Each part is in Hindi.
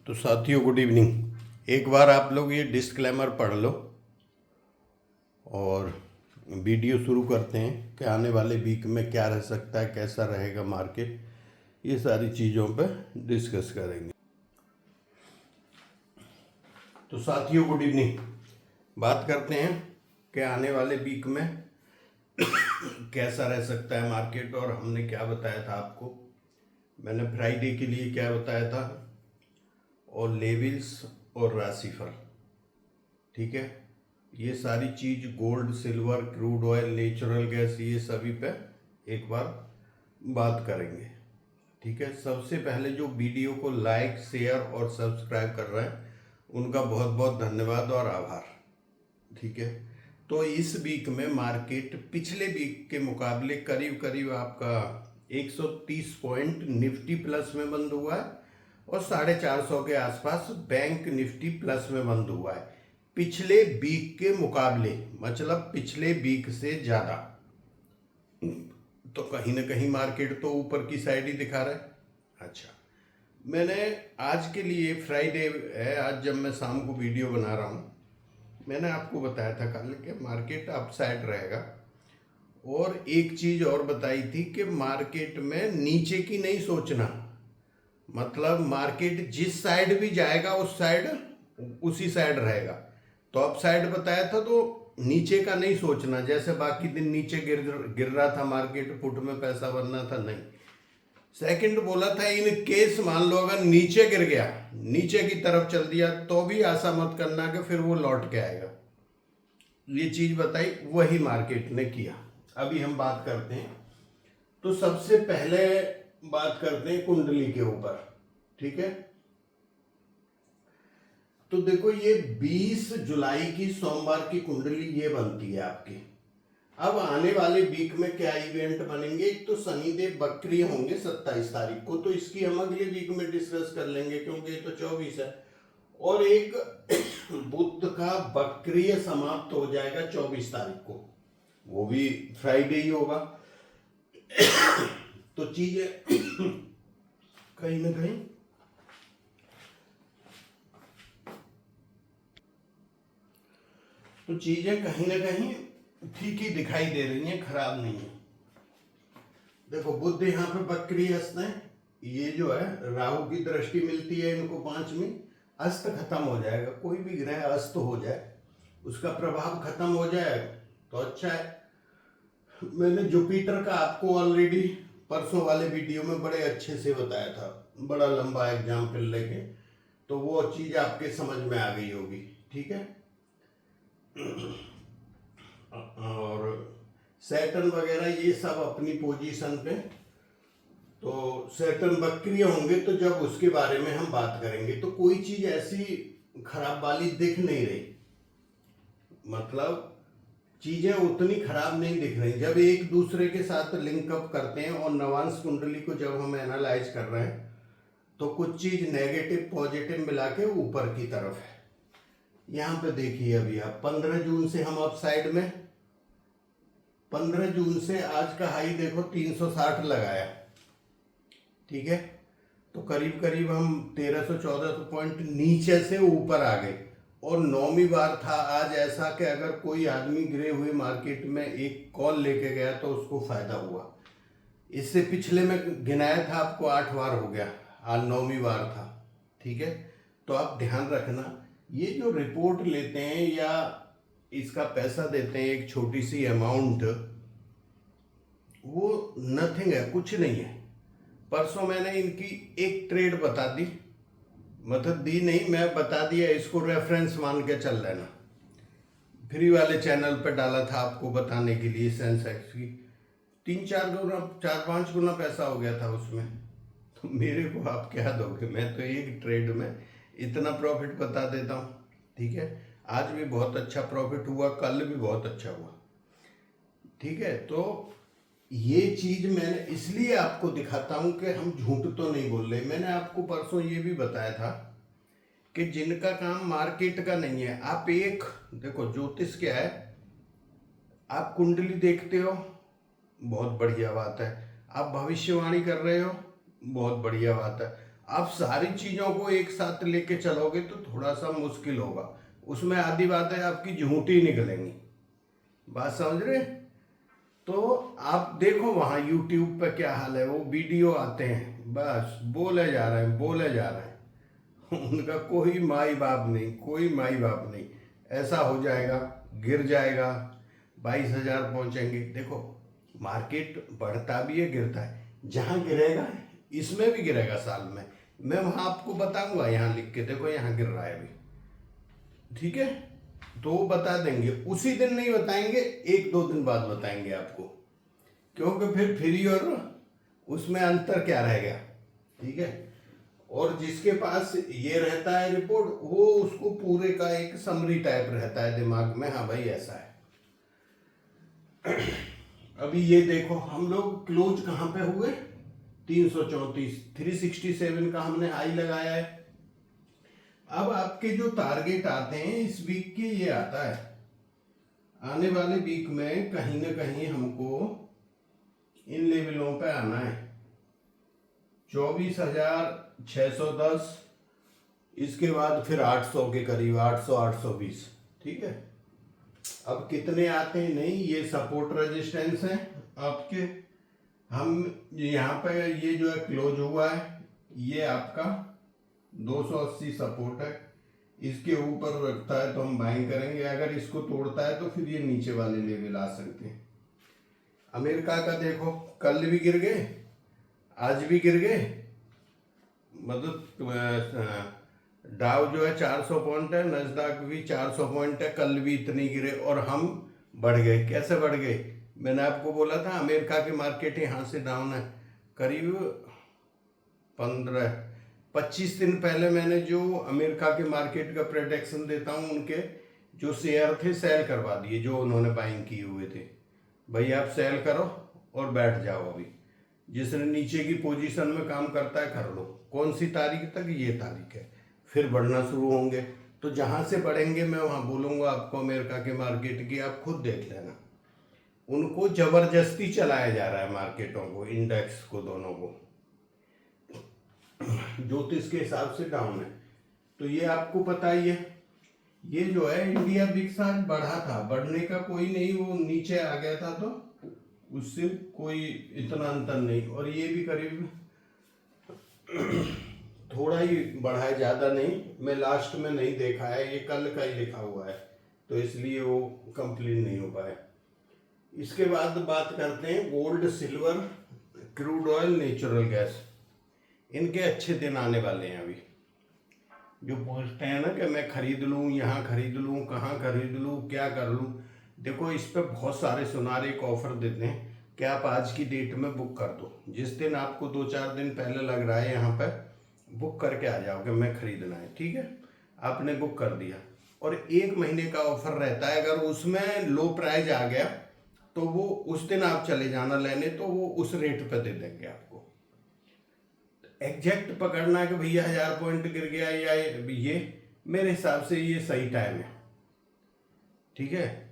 तो साथियों गुड इवनिंग। एक बार आप लोग ये डिस्क्लेमर पढ़ लो और वीडियो शुरू करते हैं कि आने वाले वीक में क्या रह सकता है, कैसा रहेगा मार्केट, ये सारी चीज़ों पे डिस्कस करेंगे। तो साथियों गुड इवनिंग। बात करते हैं कि आने वाले वीक में कैसा रह सकता है मार्केट और हमने क्या बताया था आपको। मैंने फ्राइडे के लिए क्या बताया था और लेवल्स और राशिफल, ठीक है। ये सारी चीज़ gold, silver, crude oil, natural gas, ये सभी पे एक बार बात करेंगे, ठीक है। सबसे पहले जो वीडियो को लाइक, शेयर और सब्सक्राइब कर रहे हैं उनका बहुत बहुत धन्यवाद और आभार, ठीक है। तो इस वीक में मार्केट पिछले वीक के मुकाबले करीब करीब आपका 130 पॉइंट निफ्टी प्लस में बंद हुआ है और 450 के आसपास बैंक निफ्टी प्लस में बंद हुआ है पिछले वीक के मुकाबले, मतलब पिछले वीक से ज़्यादा। तो कहीं ना कहीं मार्केट तो ऊपर की साइड ही दिखा रहा है। अच्छा, मैंने आज के लिए फ्राइडे है, आज जब मैं शाम को वीडियो बना रहा हूँ, मैंने आपको बताया था कल कि मार्केट अपसाइड रहेगा और एक चीज़ और बताई थी कि मार्केट में नीचे की नहीं सोचना, मतलब मार्केट जिस साइड भी जाएगा उस साइड उसी साइड रहेगा। तो अप साइड बताया था, तो नीचे का नहीं सोचना, जैसे बाकी दिन नीचे गिर रहा था मार्केट, फुट में पैसा बनना था, नहीं। सेकंड बोला था इन केस मान लो अगर नीचे गिर गया, नीचे की तरफ चल दिया, तो भी आशा मत करना कि फिर वो लौट के आएगा। ये चीज बताई, वही मार्केट ने किया। अभी हम बात करते हैं, तो सबसे पहले बात करते हैं कुंडली के ऊपर, ठीक है। तो देखो ये 20 जुलाई की सोमवार की कुंडली ये बनती है आपकी। अब आने वाले वीक में क्या इवेंट बनेंगे, एक तो शनिदेव बक्रिय होंगे 27 तारीख को, तो इसकी हम अगले वीक में डिस्कस कर लेंगे क्योंकि ये तो 24 है। और एक बुध का बक्रिय समाप्त हो जाएगा 24 तारीख को, वो भी फ्राइडे ही होगा। तो चीजें कहीं ना कहीं कहीं ना कहीं ठीक ही दिखाई दे रही हैं, खराब नहीं है। देखो बुध यहाँ पे बक्री अस्त है, ये जो है राहु की दृष्टि मिलती है इनको 5वीं, अस्त खत्म हो जाएगा। कोई भी ग्रह अस्त हो जाए, उसका प्रभाव खत्म हो जाए तो अच्छा है। मैंने जुपिटर का आपको ऑलरेडी परसों वाले वीडियो में बड़े अच्छे से बताया था, बड़ा लंबा एग्जाम्पल लेके, तो वो चीज आपके समझ में आ गई होगी, ठीक है। और सैटर्न वगैरह ये सब अपनी पोजीशन पे, तो सैटर्न बक्रिय होंगे तो जब उसके बारे में हम बात करेंगे। तो कोई चीज ऐसी खराब वाली दिख नहीं रही, मतलब चीजें उतनी खराब नहीं दिख रही। जब एक दूसरे के साथ लिंकअप करते हैं और नवांश कुंडली को जब हम एनालाइज कर रहे हैं तो कुछ चीज नेगेटिव पॉजिटिव मिला के ऊपर की तरफ है। यहाँ पे देखिए अभी आप 15 जून से हम अप साइड में, 15 जून से आज का हाई देखो 360 लगाया, ठीक है। तो करीब करीब हम 1300-1400 पॉइंट नीचे से ऊपर आ गए और 9वीं बार था आज ऐसा कि अगर कोई आदमी गिरे हुए मार्केट में एक कॉल लेके गया तो उसको फायदा हुआ। इससे पिछले में गिनाया था आपको 8 बार हो गया, आज 9वीं बार था, ठीक है। तो आप ध्यान रखना, ये जो रिपोर्ट लेते हैं या इसका पैसा देते हैं एक छोटी सी अमाउंट, वो नथिंग है, कुछ नहीं है। परसों मैंने इनकी एक ट्रेड बता दी, मतलब दी नहीं, मैं बता दिया, इसको रेफरेंस मान के चल लेना। फ्री वाले चैनल पे डाला था आपको बताने के लिए। सेंसेक्स की 3-4 गुना, 4-5 गुना पैसा हो गया था उसमें, तो मेरे को आप क्या दोगे? मैं तो एक ट्रेड में इतना प्रॉफिट बता देता हूँ, ठीक है। आज भी बहुत अच्छा प्रॉफिट हुआ, कल भी बहुत अच्छा हुआ, ठीक है। तो ये चीज मैंने इसलिए आपको दिखाता हूं कि हम झूठ तो नहीं बोल रहे। मैंने आपको परसों ये भी बताया था कि जिनका काम मार्केट का नहीं है, आप एक देखो, ज्योतिष क्या है, आप कुंडली देखते हो, बहुत बढ़िया बात है। आप भविष्यवाणी कर रहे हो, बहुत बढ़िया बात है। आप सारी चीज़ों को एक साथ लेके चलोगे तो थोड़ा सा मुश्किल होगा, उसमें आधी बातें आपकी झूठी निकलेंगी। बात समझ रहे? तो आप देखो वहाँ यूट्यूब पे क्या हाल है, वो वीडियो आते हैं बस बोले जा रहे हैं बोले जा रहे हैं उनका कोई माई बाप नहीं, कोई माई बाप नहीं। ऐसा हो जाएगा, गिर जाएगा, 22,000 पहुंचेंगे। देखो मार्केट बढ़ता भी है गिरता है, जहाँ गिरेगा इसमें भी गिरेगा साल में। मैं वहाँ आपको बताऊंगा, यहाँ लिख के देखो यहाँ गिर रहा है अभी, ठीक है? तो वो बता देंगे, उसी दिन नहीं बताएंगे, 1-2 दिन बाद बताएंगे आपको, क्योंकि फिर फ्री और उसमें अंतर क्या रहेगा, ठीक है? और जिसके पास ये रहता है रिपोर्ट, वो उसको पूरे का एक समरी टाइप रहता है दिमाग में, हाँ भाई ऐसा है। अभी ये देखो हम लोग क्लोज कहाँ पे हुए, 334, 367 का हमने हाई लगाया है। अब आपके जो टारगेट आते हैं इस वीक के, ये आता है आने वाले वीक में कहीं ना कहीं हमको इन लेवलों पे आना है, 24,610, इसके बाद फिर 800 के करीब, 800 820, ठीक है? अब कितने आते हैं नहीं, ये सपोर्ट रेजिस्टेंस है आपके। हम यहाँ पे ये जो है क्लोज हुआ है, ये आपका 280 सपोर्ट है, इसके ऊपर रखता है तो हम बाइंग करेंगे। अगर इसको तोड़ता है तो फिर ये नीचे वाले लेवल आ सकते हैं। अमेरिका का देखो, कल भी गिर गए, आज भी गिर गए, मतलब डाउ जो है 400 पॉइंट है, नस्डैक भी 400 पॉइंट है, कल भी इतनी गिरे और हम बढ़ गए। कैसे बढ़ गए? मैंने आपको बोला था अमेरिका की मार्केट यहाँ से डाउन है करीब 15-25 दिन पहले। मैंने जो अमेरिका के मार्केट का प्रेडिक्शन देता हूँ, उनके जो शेयर थे सेल करवा दिए, जो उन्होंने बाइंग किए हुए थे। भाई आप सेल करो और बैठ जाओ। अभी जिसने नीचे की पोजीशन में काम करता है कर लो। कौन सी तारीख तक? ये तारीख है, फिर बढ़ना शुरू होंगे। तो जहाँ से बढ़ेंगे मैं वहाँ बोलूँगा आपको अमेरिका के मार्केट की, आप खुद देख लेना। उनको जबरदस्ती चलाया जा रहा है मार्केटों को, इंडेक्स को, दोनों को, ज्योतिष के हिसाब से डाउन है। तो ये आपको पता ही है। ये जो है इंडिया बिक्स आज बढ़ा था, बढ़ने का कोई नहीं, वो नीचे आ गया था तो उससे कोई इतना अंतर नहीं। और ये भी करीब थोड़ा ही बढ़ा है, ज़्यादा नहीं। मैं लास्ट में नहीं देखा है, ये कल का ही लिखा हुआ है तो इसलिए वो कंप्लीट नहीं हो पाया। इसके बाद बात करते हैं gold, silver, crude oil, natural gas. इनके अच्छे दिन आने वाले हैं। अभी जो पूछते हैं ना कि मैं खरीद लूँ, यहाँ खरीद लूँ, कहाँ खरीद लूँ, क्या कर लूँ, देखो इस पर बहुत सारे सुनार एक ऑफर देते हैं कि आप आज की डेट में बुक कर दो। जिस दिन आपको 2-4 दिन पहले लग रहा है यहाँ पर, बुक करके आ जाओ कि मैं खरीदना है, ठीक है? आपने बुक कर दिया और 1 महीने का ऑफर रहता है। अगर उसमें लो प्राइस आ गया तो वो उस दिन आप चले जाना लेने, तो वो उस रेट पे दे देंगे आपको। एग्जैक्ट पकड़ना है कि भैया 1000 पॉइंट गिर गया या ये मेरे हिसाब से ये सही टाइम है, ठीक है?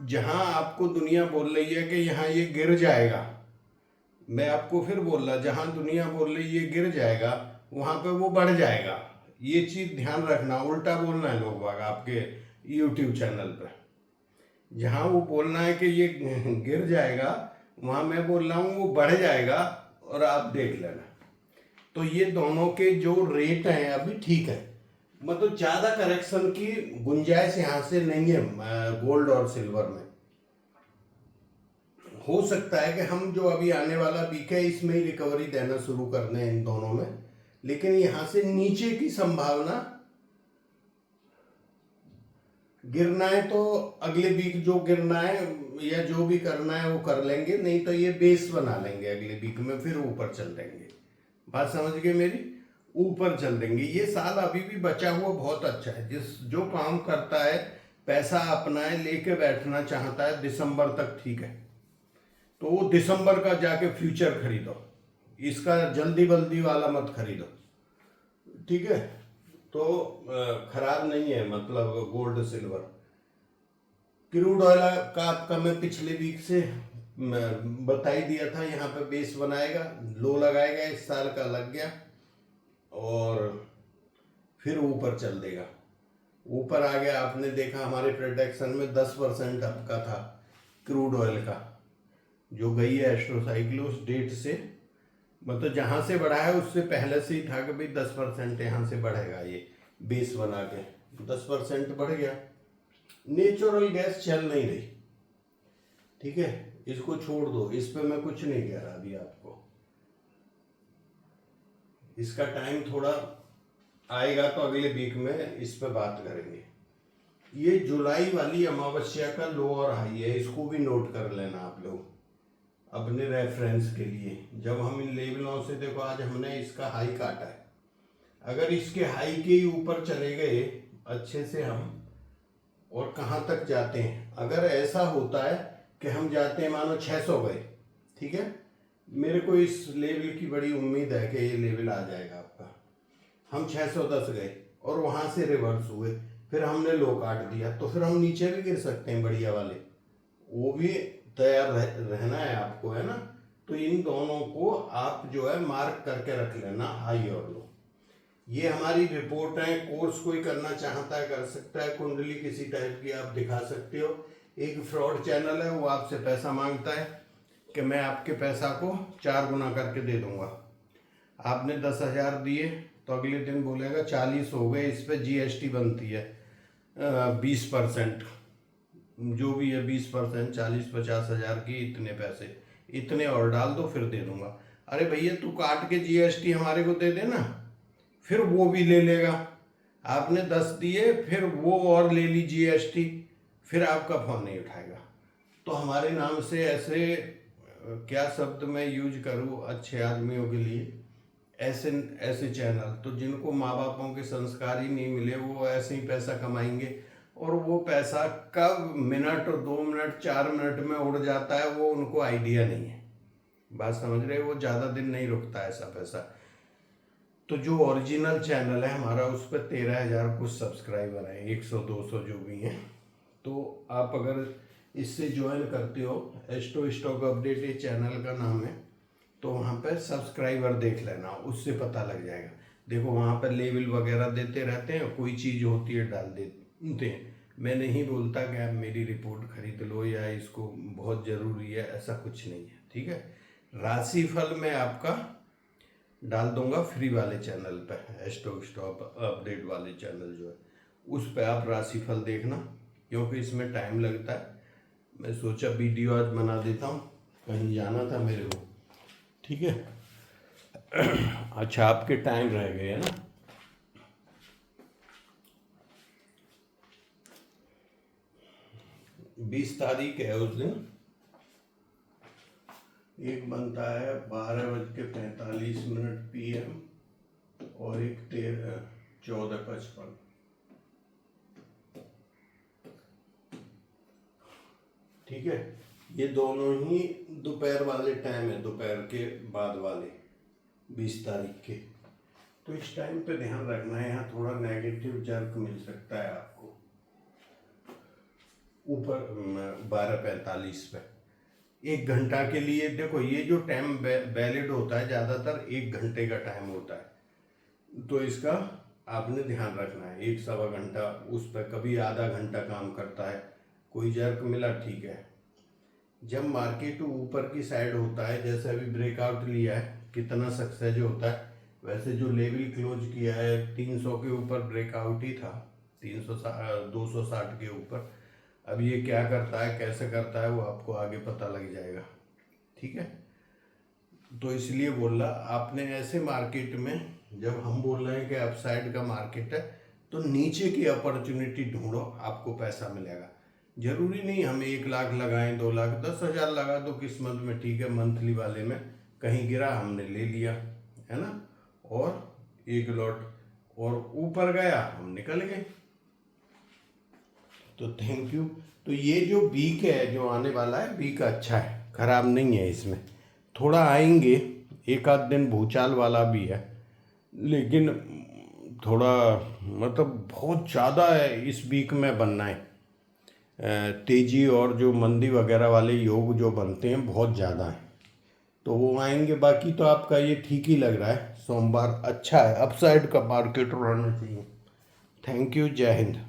जहां आपको दुनिया बोल रही है कि यहाँ ये गिर जाएगा, मैं आपको फिर बोल रहा, जहां दुनिया बोल रही है ये गिर जाएगा, वहां पे वो बढ़ जाएगा। ये चीज ध्यान रखना, उल्टा बोलना है लोग बाग आपके यूट्यूब चैनल पर। जहां वो बोलना है कि ये गिर जाएगा, वहां मैं बोल रहा हूँ वो बढ़ जाएगा, और आप देख लेना। तो ये दोनों के जो रेट हैं अभी ठीक है, मतलब ज़्यादा करेक्शन की गुंजाइश यहाँ से नहीं है गोल्ड और सिल्वर में। हो सकता है कि हम जो अभी आने वाला वीक है इसमें ही रिकवरी देना शुरू कर दें इन दोनों में, लेकिन यहाँ से नीचे की संभावना, गिरना है तो अगले वीक जो गिरना है या जो भी करना है वो कर लेंगे, नहीं तो ये बेस बना लेंगे अगले वीक में, फिर ऊपर चल देंगे। बात समझ गए मेरी? ऊपर चल देंगे। ये साल अभी भी बचा हुआ बहुत अच्छा है। जो काम करता है, पैसा अपना है लेके बैठना चाहता है दिसंबर तक, ठीक है, तो वो दिसंबर का जाके फ्यूचर खरीदो, इसका जल्दी बल्दी वाला मत खरीदो, ठीक है? तो खराब नहीं है, मतलब गोल्ड सिल्वर। क्रूड ऑयल का आपका मैं पिछले वीक से बता ही दिया था, यहाँ पे बेस बनाएगा, लो लगाएगा, इस साल का लग गया। और फिर ऊपर चल देगा। ऊपर आ गया, आपने देखा हमारे प्रोडक्शन में 10% आपका था क्रूड ऑयल का, जो गई है एस्ट्रोसाइक्ल उस डेट से, मतलब जहाँ से बढ़ा है उससे पहले से ही था कि भाई 10% यहाँ से बढ़ेगा, ये बेस बना के 10% बढ़ गया। नेचुरल गैस चल नहीं रही, ठीक है, इसको छोड़ दो, इस पे मैं कुछ नहीं कह रहा अभी आपको, इसका टाइम थोड़ा आएगा तो अगले वीक में इस पे बात करेंगे। ये जुलाई वाली अमावस्या का लो और हाई है, इसको भी नोट कर लेना आप लोग अपने रेफरेंस के लिए। जब हम इन लेवलों से, देखो आज हमने इसका हाई काटा है, अगर इसके हाई के ही ऊपर चले गए अच्छे से हम, और कहाँ तक जाते हैं, अगर ऐसा होता है कि हम जाते हैं मानो 600 गए, ठीक है, मेरे को इस लेवल की बड़ी उम्मीद है कि ये लेवल आ जाएगा आपका। हम 610 गए और वहाँ से रिवर्स हुए, फिर हमने लो काट दिया, तो फिर हम नीचे भी गिर सकते हैं बढ़िया वाले, वो भी तैयार रहना है आपको, है ना। तो इन दोनों को आप जो है मार्क करके रख लेना, हाई और लो। ये हमारी रिपोर्ट है, कोर्स कोई करना चाहता है कर सकता है, कुंडली किसी टाइप की आप दिखा सकते हो। एक फ्रॉड चैनल है, वो आपसे पैसा मांगता है कि मैं आपके पैसा को 4 गुना करके दे दूंगा। आपने 10,000 दिए तो अगले दिन बोलेगा 40 हो गए, इस पर GST बनती है 20%, जो भी है 20%, 40-50,000 की इतने पैसे, इतने और डाल दो फिर दे दूंगा। अरे भैया तू काट के GST हमारे को दे देना, फिर वो भी ले लेगा। आपने 10 दिए, फिर वो और ले ली GST, फिर आपका फोन नहीं उठाएगा। तो हमारे नाम से ऐसे क्या शब्द मैं यूज करूँ अच्छे आदमियों के लिए, ऐसे ऐसे चैनल, तो जिनको माँ बापों के संस्कार ही नहीं मिले, वो ऐसे ही पैसा कमाएंगे, और वो पैसा कब मिनट, 2 मिनट, 4 मिनट में उड़ जाता है, वो उनको आइडिया नहीं है। बात समझ रहे हो, वो ज़्यादा दिन नहीं रुकता ऐसा पैसा। तो जो ओरिजिनल चैनल है हमारा, उस पर 13,000 कुछ सब्सक्राइबर हैं, 100-200 जो भी हैं। तो आप अगर इससे ज्वाइन करते हो, एस्ट्रो स्टॉक अपडेट ये चैनल का नाम है, तो वहाँ पर सब्सक्राइबर देख लेना, उससे पता लग जाएगा। देखो वहाँ पर लेवल वगैरह देते रहते हैं, कोई चीज़ होती है डाल देते हैं। मैं नहीं बोलता कि आप मेरी रिपोर्ट खरीद लो या इसको बहुत ज़रूरी है, ऐसा कुछ नहीं है, ठीक है। राशिफल मैं आपका डाल दूंगा फ्री वाले चैनल पे, एस्ट्रो स्टॉक अपडेट वाले चैनल जो है, उस पर आप राशिफल देखना, क्योंकि इसमें टाइम लगता है। मैं सोचा वीडियो आज बना देता हूँ, कहीं जाना था मेरे को, ठीक है। अच्छा, आपके टाइम रह गए है ना। बीस तारीख है, उस दिन एक बनता है 12:45 PM और एक 14:55। ठीक है, ये दोनों ही दोपहर वाले टाइम है, दोपहर के बाद वाले 20 तारीख के। तो इस टाइम पे ध्यान रखना है, यहाँ थोड़ा नेगेटिव जर्क मिल सकता है आपको ऊपर 12:45 पे, 1 घंटा के लिए। देखो ये जो टाइम वैलिड होता है ज़्यादातर 1 घंटे का टाइम होता है, तो इसका आपने ध्यान रखना है। 1-1.25 घंटा उस पर, कभी आधा घंटा काम करता है, कोई जर्क मिला ठीक है। जब मार्केट ऊपर की साइड होता है, जैसे अभी ब्रेकआउट लिया है, कितना सक्सेस होता है, वैसे जो लेवल क्लोज किया है 300 के ऊपर ब्रेकआउट ही था, 260 के ऊपर। अब ये क्या करता है, कैसे करता है, वो आपको आगे पता लग जाएगा, ठीक है। तो इसलिए बोल रहा, आपने ऐसे मार्केट में, जब हम बोल रहे हैं कि अपसाइड का मार्केट है, तो नीचे की अपॉर्चुनिटी ढूंढो, आपको पैसा मिलेगा। जरूरी नहीं हमें 1 लाख लगाएं, 2 लाख, 10,000 लगा दो किस्मत में, ठीक है। मंथली वाले में कहीं गिरा, हमने ले लिया, है ना, और एक लॉट और ऊपर गया, हम निकल गए। तो थैंक यू। तो ये जो वीक है जो आने वाला है, वीक अच्छा है, खराब नहीं है। इसमें थोड़ा आएंगे, 1 आध दिन भूचाल वाला भी है, लेकिन थोड़ा मतलब बहुत ज़्यादा है इस वीक में बनना है। तेजी और जो मंदी वगैरह वाले योग जो बनते हैं बहुत ज़्यादा हैं, तो वो आएंगे। बाकी तो आपका ये ठीक ही लग रहा है, सोमवार अच्छा है, अपसाइड का मार्केट रहना चाहिए। थैंक यू, जय हिंद।